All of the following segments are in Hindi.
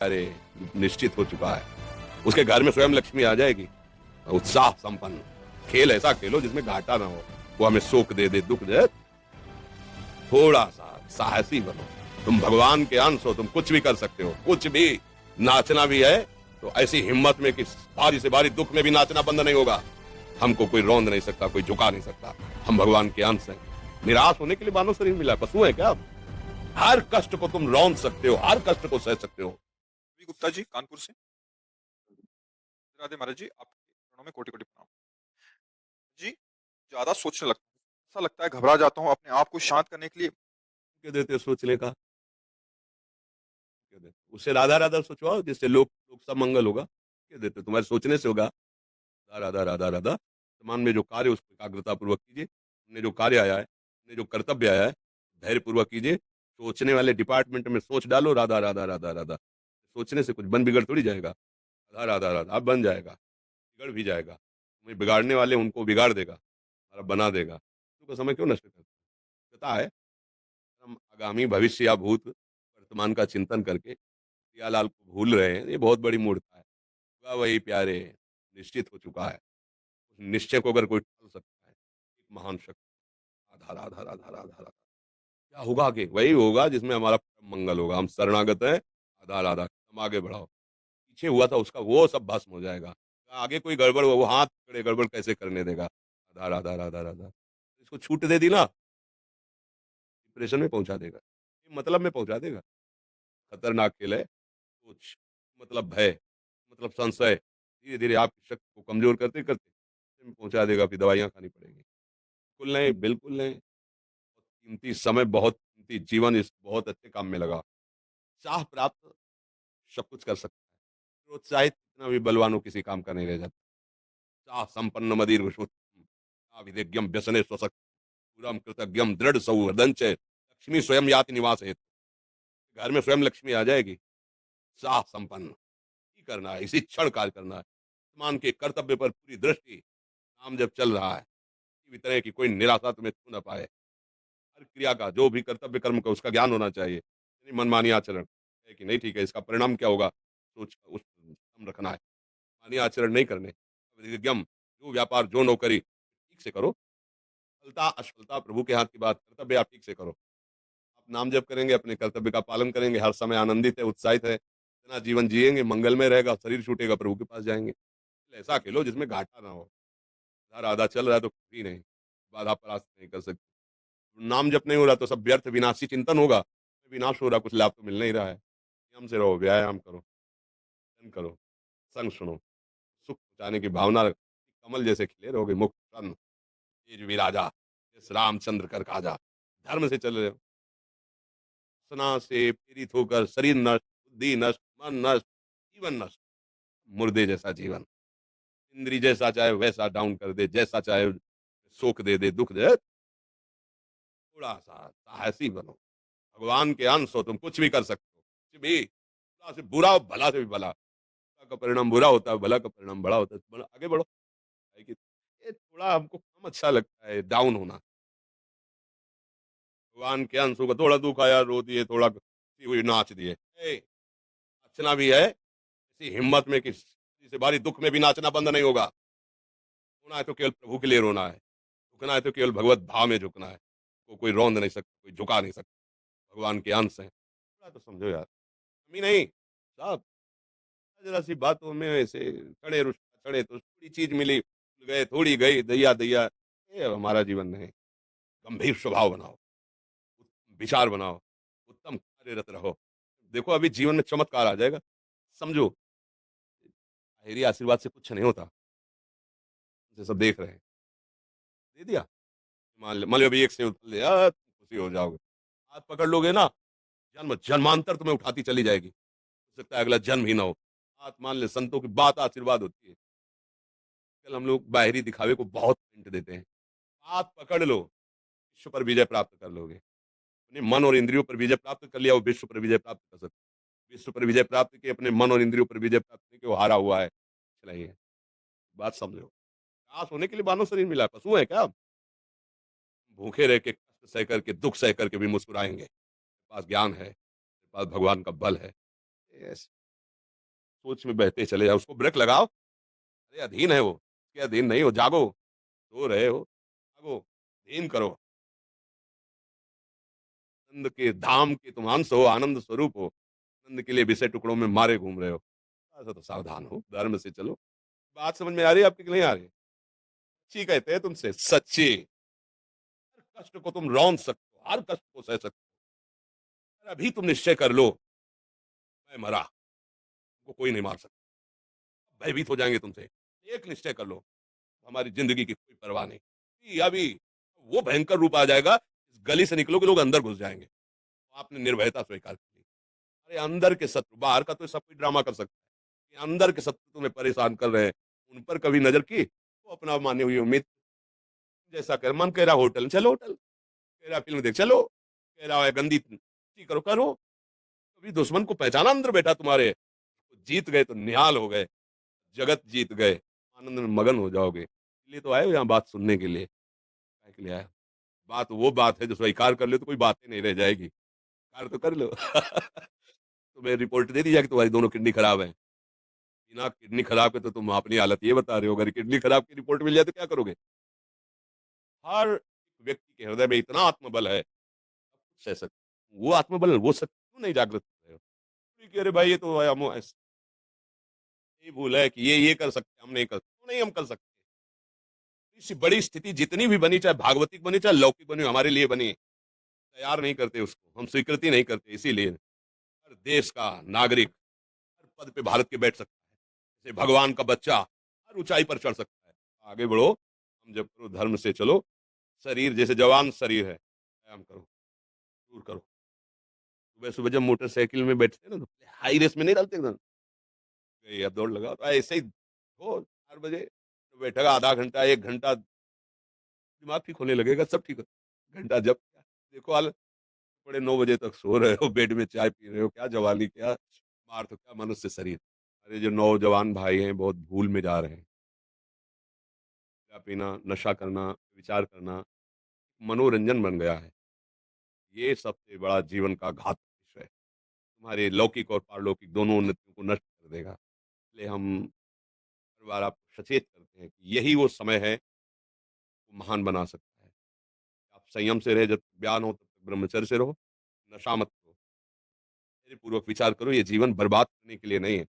अरे निश्चित हो चुका है। उसके घर में स्वयं लक्ष्मी आ जाएगी। उत्साह संपन्न खेल ऐसा खेलो जिसमें घाटा ना हो। वो हमें सुख दे दे दुख दे, थोड़ा सा साहसी बनो। तुम भगवान के अंश हो, तुम कुछ भी कर सकते हो, कुछ भी। नाचना भी है तो ऐसी हिम्मत में कि भारी से भारी दुख में भी नाचना बंद नहीं होगा। हमको कोई रौंद नहीं सकता, कोई झुका नहीं सकता। हम भगवान के अंश हैं। निराश होने के लिए मानव शरीर मिला, पशु है क्या आप? हर कष्ट को तुम रौंद सकते हो, हर कष्ट को सह सकते हो। रवि गुप्ता जी कानपुर से। राधे महाराज जी, आपके चरणों में कोटि कोटि प्रणाम। जी, ज्यादा सोचने लगता हूँ, ऐसा लगता है घबरा जाता हूँ। अपने आप को शांत करने के लिए क्या देते हो सोचने का? क्या देते उससे राधा राधा सोचवाओ, जिससे लोग लोग सब मंगल होगा। क्या देते हो? तुम्हारे सोचने से होगा। राधा राधा राधा। वर्तमान में जो कार्य उसको एकाग्रता पूर्वक कीजिए। हमने जो कार्य आया है, हमने जो कर्तव्य आया है, धैर्य पूर्वक कीजिए। सोचने वाले डिपार्टमेंट में सोच डालो राधा राधा राधा राधा। सोचने से कुछ बन बिगड़ थोड़ी जाएगा। राधा राधा राधा अब बन जाएगा, बिगड़ भी जाएगा। तुम्हें बिगाड़ने वाले उनको बिगाड़ देगा और बना देगा। तो समय क्यों नष्ट करते? पता है, हम आगामी भविष्य या भूत वर्तमान का चिंतन करके प्रियालाल को भूल रहे हैं। ये बहुत बड़ी मूर्खता है। वाह वही प्यारे, निश्चित हो चुका है। उस निश्चय को अगर कोई टाल सकता है, एक महान शक्ति। राधा राधा राधा राधा राधा। क्या होगा आगे? वही होगा जिसमें हमारा परम मंगल होगा। हम शरणागत हैं। राधा राधा, हम आगे बढ़ाओ। पीछे हुआ था उसका वो सब भस्म हो जाएगा। आगे कोई गड़बड़ हुआ, वो हाथ पकड़े गड़बड़ कैसे करने देगा? राधा राधा राधा राधा। इसको छूट दे दी ना, डिप्रेशन में पहुंचा देगा, ये मतलब में पहुंचा देगा। खतरनाक खेल है। सोच मतलब भय, मतलब संशय, धीरे धीरे आपकी शक्ति को कमजोर करते करते में पहुंचा देगा। फिर दवाइयां खानी पड़ेगी। बिल्कुल नहीं, बिल्कुल नहीं। कीमती समय, बहुत कीमती जीवन इस बहुत अच्छे काम में लगा। चाह प्राप्त सब कुछ कर सकता है। प्रोत्साहित कितना भी बलवान हो, किसी काम का नहीं रह जाता। चाह संपन्न मदीर विधिज्ञम व्यसने स्वसक पूरम कृतज्ञम दृढ़ सौहृदं च लक्ष्मी स्वयं याति निवास हेतु। घर में स्वयं लक्ष्मी आ जाएगी। चाह संपन्न ही करना है, इसी क्षण कार्य करना है। मान के कर्तव्य पर पूरी दृष्टि। काम जब चल रहा है, किसी भी तरह की कोई निराशा तुम्हें छू ना पाए। हर क्रिया का, जो भी कर्तव्य कर्म का, उसका ज्ञान होना चाहिए। यानी मनमानी आचरण है कि नहीं ठीक है, इसका परिणाम क्या होगा, सोच उस सम रखना है। मानी आचरण नहीं करने। विधिज्ञम, जो व्यापार जो नौकरी ठीक से करो। सफलता असफलता प्रभु के हाथ की बात। कर्तव्य आप ठीक से करो। आप नाम जप करेंगे, अपने कर्तव्य का पालन करेंगे, हर समय आनंदित है, उत्साहित है, इतना जीवन जिएंगे, मंगलमय रहेगा, शरीर छूटेगा, प्रभु के पास जाएंगे। ऐसा खेलो जिसमें घाटा ना हो। आधा आधा चल रहा है तो कुछ भी नहीं, बाधा परास्त नहीं कर सकते। नाम जप नहीं हो रहा तो सब व्यर्थ विनाशी चिंतन होगा। विनाश हो रहा, कुछ लाभ तो मिल नहीं रहा है। नियम से रहो, व्यायाम करो, चिंतन करो, संग सुनो। सुख पहुंचाने की भावना कमल जैसे खिले रहोगे। मुक्त तन तेज विराजा, इस रामचंद्र कर काजा। धर्म से चल रहे हो, वासना से पीड़ित होकर शरीर नष्ट, बुद्धि नष्ट, मन नष्ट, जीवन नष्ट। मुर्दे जैसा जीवन। इंद्री जैसा चाहे वैसा डाउन कर दे, जैसा चाहे सुख दे दे दुख दे। थोड़ा सा साहसी बनो। भगवान के अंश हो, तुम कुछ भी कर सकते हो, कुछ भी। बुरा से बुरा, भला से भी भला। बुरा का परिणाम बुरा होता है, भला का परिणाम बड़ा होता है। आगे बढ़ो। है कि ये थोड़ा हमको कम अच्छा लगता है डाउन होना। भगवान के अंश होगा, थोड़ा दुख आया रो दिए, थोड़ा खुशी हुई नाच दिए। नाचना भी है इसी हिम्मत में कि से भारी दुख में भी नाचना बंद नहीं होगा। रोना है तो केवल प्रभु के लिए रोना है। झुकना है तो केवल भगवत भाव में झुकना है। को कोई रौंद नहीं सकता, कोई झुका नहीं सकता। भगवान के अंश हैं, थोड़ा तो समझो यार। हम ही नहीं, सब। जरा सी बातों में ऐसे चढ़े रुष्टा चढ़े तो थोड़ी चीज मिली, भूल गए, थोड़ी गई, दैया दैया। ये हमारा जीवन नहीं। गंभीर स्वभाव बनाओ, विचार बनाओ, उत्तम कार्यरत रहो। देखो अभी जीवन में चमत्कार आ जाएगा। समझो, मेरी आशीर्वाद से कुछ नहीं होता। जैसे सब देख रहे हैं, दे दिया। मान लो अभी एक सेव ले खुशी हो जाओगे। हाथ पकड़ लोगे ना, जन्म जन्मांतर तुम्हें उठाती चली जाएगी। हो सकता है अगला जन्म ही ना हो। हाथ मान ले, संतों की बात आशीर्वाद होती है। कल हम लोग बाहरी दिखावे को बहुत हिंट देते हैं। हाथ पकड़ लो, विश्व पर विजय प्राप्त कर लोगे। अपने मन और इंद्रियों पर विजय प्राप्त कर लिया, वो विश्व पर विजय प्राप्त कर सकते। विश्व पर विजय प्राप्त की, अपने मन और इंद्रियों पर विजय प्राप्त करके वो हारा हुआ है। चलाइए, बात समझो। विकास होने के लिए मानव शरीर मिला है, पशु है क्या आप? भूखे रह के, कष्ट सह करके, दुख सह करके भी मुस्कुराएंगे। मेरे पास ज्ञान है, मेरे पास भगवान का बल है। यस। सोच में बहते चले जाओ, उसको ब्रेक लगाओ। अरे अधीन है वो, उसके अधीन नहीं हो, जागो, सो रहे हो, जागो, अधीन करो। आनंद के धाम के तुम अंश हो, आनंद स्वरूप हो, आनंद के लिए विषय टुकड़ों में मारे घूम रहे हो। ऐसा तो सावधान हो, धर्म से चलो। बात समझ में आ रही है आपकी कि नहीं आ रही? सच्ची कहते हैं तुमसे, सच्ची। हर कष्ट को तुम रौंद सकते हो, हर कष्ट को सह सकते हो। अभी तुम निश्चय कर लो, मैं मरा, तुमको कोई नहीं मार सकता। भयभीत हो जाएंगे तुमसे। एक निश्चय कर लो, हमारी जिंदगी की कोई परवाह नहीं। अभी वो भयंकर रूप आ जाएगा, इस गली से निकलोगे लोग अंदर घुस जाएंगे। तो आपने निर्भयता स्वीकार की। अरे अंदर के शत्रु, बाहर का तो सब कोई ड्रामा कर सकता है, कि अंदर के शत्रु तुम्हें परेशान कर रहे हैं, उन पर कभी नजर की तो अपना मानी हुई उम्मीद, जैसा कर मन कह रहा होटल चलो, होटल कह रहा फिल्म देख चलो, कह रहा है गंदी करो करो। कभी दुश्मन को पहचाना अंदर बैठा तुम्हारे, तो जीत गए तो निहाल हो गए, जगत जीत गए, आनंद में मगन हो जाओगे। इसलिए तो आए हो यहाँ बात सुनने के लिए, काय के लिए आए हो? बात वो बात है जो स्वीकार कर लो तो कोई बातें नहीं रह जाएगी, कार तो कर लो। तुम्हें रिपोर्ट दे दी जाए कि तुम्हारी दोनों किडनी खराब है। बिना किडनी खराब के तो तुम अपनी हालत ये बता रहे हो, अगर किडनी खराब की रिपोर्ट मिल जाए तो क्या करोगे? हर व्यक्ति के हृदय में इतना आत्मबल है, सब कुछ सह सकते, वो आत्मबल वो शक्ति क्यों नहीं जागृत कर रहे हो? कि अरे भाई ये तो हम ये भूल है कि ये कर सकते, हम नहीं कर, क्यों नहीं हम कर सकते? इसी बड़ी स्थिति जितनी भी बनी, चाहे भागवतिक बनी चाहे लौकिक बनी, हमारे लिए बनी, तैयार नहीं करते उसको, हम स्वीकृति नहीं करते। इसीलिए हर देश का नागरिक हर पद पे भारत के बैठ सकता है, जैसे भगवान का बच्चा हर ऊंचाई पर चढ़ सकता है। आगे बढ़ो, हम जब करो धर्म से चलो। शरीर जैसे जवान शरीर है, व्यायाम करो, दूर करो। सुबह सुबह जब मोटरसाइकिल में बैठते हैं ना, तो हाई रेस में नहीं डालते एकदम, गए अब दौड़ लगाओ, तो ऐसे ही हो 4 बजे तो बैठेगा, आधा घंटा 1 घंटा, दिमाग ठीक होने लगेगा, सब ठीक हो। घंटा जब देखो हाल, बड़े 9 बजे तक सो रहे हो, बेड में चाय पी रहे हो, क्या जवानी, क्या मार, तो क्या मनुष्य शरीर। अरे जो नौजवान भाई हैं बहुत भूल में जा रहे हैं। क्या पीना, नशा करना, विचार करना मनोरंजन बन गया है। ये सबसे बड़ा जीवन का घातक विषय है, तुम्हारे लौकिक और पारलौकिक दोनों उन्नतियों को नष्ट कर देगा। इसलिए हम हर बार आपको सचेत करते हैं कि यही वो समय है, वो महान बना सकता है। आप संयम से रहे, जब तक ज्ञान हो तब तक ब्रह्मचर्य से रहो, नशा मत करो, मेरे पूर्वक विचार करो, ये जीवन बर्बाद करने के लिए नहीं है,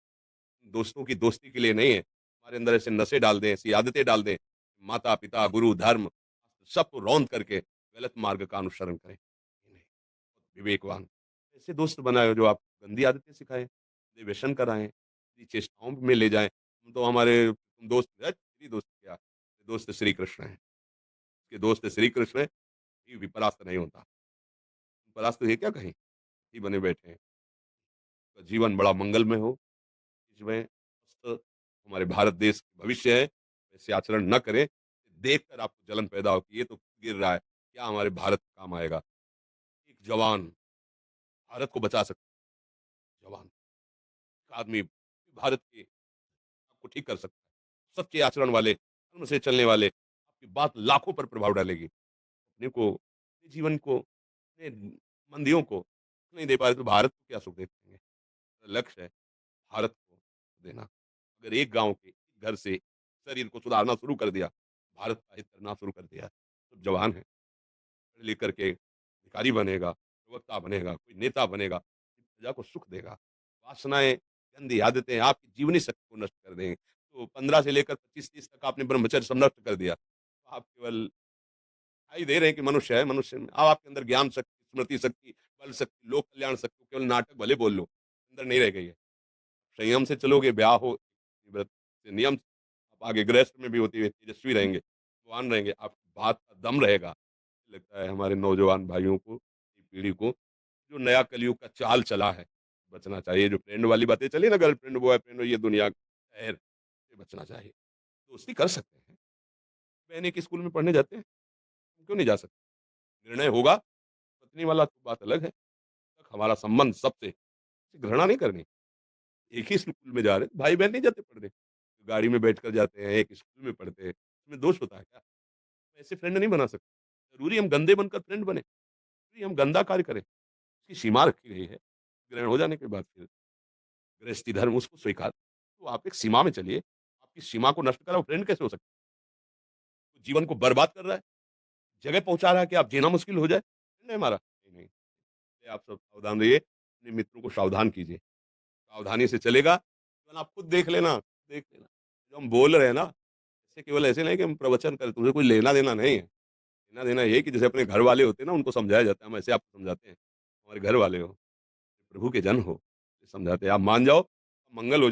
दोस्तों की दोस्ती के लिए नहीं है। हमारे अंदर ऐसे नशे डाल दें, ऐसी आदतें डाल दें, माता पिता गुरु धर्म सबको रौंद करके गलत मार्ग का अनुसरण करें। नहीं, विवेकवान ऐसे दोस्त बनाए जो आप गंदी आदतें सिखाएं, व्यसन कराएं, चेष्टाओं में ले जाएं। हम तो हमारे दोस्त तेरी दोस्त क्या, दोस्त श्री कृष्ण है, के दोस्त श्री कृष्ण है, ये विपरास्त नहीं होता। परास्त है क्या कहीं, ही बने बैठे हैं। तो जीवन बड़ा मंगलमय हो, इसमें स्वस्थ हमारे भारत देश का भविष्य है, ऐसे आचरण न करें, देखकर आपको जलन पैदा हो कि ये तो गिर रहा है, क्या हमारे भारत काम आएगा? एक जवान भारत को बचा सकता है, जवान एक आदमी भारत के आपको ठीक कर सकता है। सच्चे आचरण वाले, धर्म से चलने वाले, आपकी बात लाखों पर प्रभाव डालेगी। अपने को, अपने जीवन को, अपने मंदियों को नहीं दे पा रहे तो भारत को क्या सुख दे पाएंगे? लक्ष्य है भारत को देना। अगर एक गांव के एक घर से शरीर को सुधारना शुरू कर दिया, भारत का हित करना शुरू कर दिया, तो जवान है, पढ़ लिख करके अधिकारी बनेगा, प्रवक्ता बनेगा, कोई नेता बनेगा, प्रजा को सुख देगा। वासनाएं, गंदी आदतें आपकी जीवनी शक्ति को नष्ट कर देंगे। तो 15 से लेकर 25-30 तक आपने ब्रह्मचर्य सब नष्ट कर दिया, तो आप केवल दिखाई दे रहे हैं कि मनुष्य है, मनुष्य में अब आपके अंदर ज्ञान शक्ति, स्मृति शक्ति, बल शक्ति, लोक कल्याण शक्ति, केवल नाटक भले बोल लो, अंदर नहीं रह गई है। संयम से चलोगे, ब्याह हो, व्रत से नियम से, आप आगे गृहस्थ में भी होते हुए तेजस्वी रहेंगे, जवान रहेंगे, आपकी बात का दम रहेगा। लगता है हमारे नौजवान भाइयों को, इस पीढ़ी को, जो नया कलयुग का चाल चला है, बचना चाहिए। जो फ्रेंड वाली बातें चली ना, गर्लफ्रेंड बॉयफ्रेंड, ये दुनिया का कहर से बचना चाहिए। दोस्ती कर सकते हैं, बहन एक स्कूल में पढ़ने जाते हैं, क्यों नहीं जा सकते? निर्णय होगा, पत्नी वाला तो बात अलग है, तक हमारा संबंध सबसे, घृणा नहीं करनी। एक ही स्कूल में जा रहे हैं, भाई-बहन नहीं जाते पढ़ने। गाड़ी में बैठकर जाते हैं, एक स्कूल में पढ़ते हैं, इसमें दोष होता है क्या? ऐसे फ्रेंड नहीं बना सकते। ज़रूरी हम गंदे बनकर फ्रेंड बने, ज़रूरी हम गंदा कार्य करें, उसकी सीमा रखी गई है। ग्रहण हो जाने के बाद फिर गृहस्थी धर्म उसको स्वीकार आप एक सीमा में चलिए। आपकी सीमा को नष्ट करा वो फ्रेंड कैसे हो सकता है? जीवन को बर्बाद कर रहा है, जगह पहुँचा रहा है कि आप जीना मुश्किल हो जाए, फ्रेंड है हमारा? नहीं, नहीं। इसलिए आप सब सावधान रहिए, अपने मित्रों को सावधान कीजिए। सावधानी से चलेगा, केवल आप खुद देख लेना। जो हम बोल रहे हैं ना, इससे केवल ऐसे नहीं कि हम प्रवचन करें, तुमसे कोई लेना-देना नहीं है। लेना-देना ये है कि जैसे अपने घर वाले होते हैं ना, उनको समझाया जाता है, हम ऐसे आपको समझाते हैं। हमारे घर वाले हो, प्रभु के जन हो, समझाते हैं, आप मान जाओ, मंगल हो